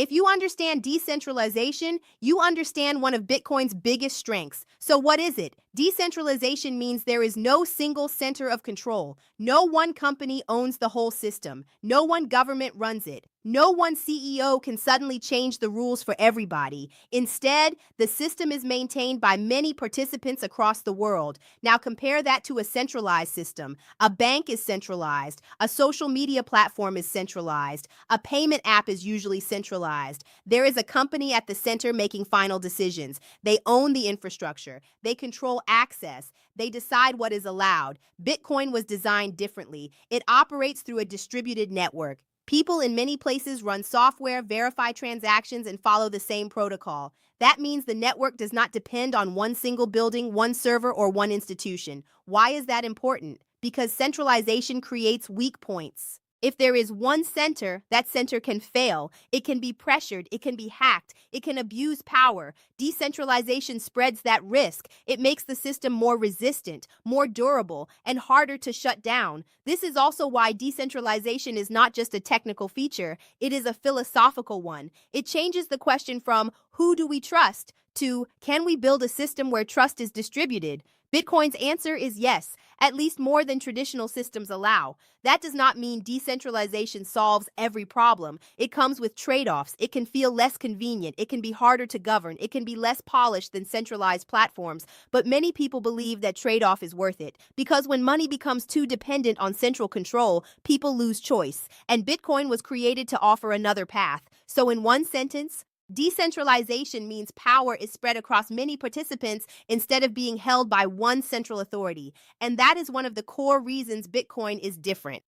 If you understand decentralization, you understand one of Bitcoin's biggest strengths. So, what is it? Decentralization means there is no single center of control. No one company owns the whole system. No one government runs it. No one CEO can suddenly change the rules for everybody. Instead, the system is maintained by many participants across the world. Now, compare that to a centralized system. A bank is centralized. A social media platform is centralized. A payment app is usually centralized. There is a company at the center making final decisions. They own the infrastructure. They control access. They decide what is allowed. Bitcoin was designed differently. It operates through a distributed network. People in many places run software, verify transactions, and follow the same protocol. That means the network does not depend on one single building, one server, or one institution. Why is that important? Because centralization creates weak points. If there is one center, that center can fail. It can be pressured. It can be hacked. It can abuse power. Decentralization spreads that risk. It makes the system more resistant, more durable, and harder to shut down. This is also why decentralization is not just a technical feature, it is a philosophical one. It changes the question from who do we trust to can we build a system where trust is distributed? Bitcoin's answer is yes, at least more than traditional systems allow. That does not mean decentralization solves every problem. It comes with trade-offs. It can feel less convenient. It can be harder to govern. It can be less polished than centralized platforms. But many people believe that trade-off is worth it. Because when money becomes too dependent on central control, people lose choice. And Bitcoin was created to offer another path. So in one sentence, decentralization means power is spread across many participants instead of being held by one central authority. And that is one of the core reasons Bitcoin is different.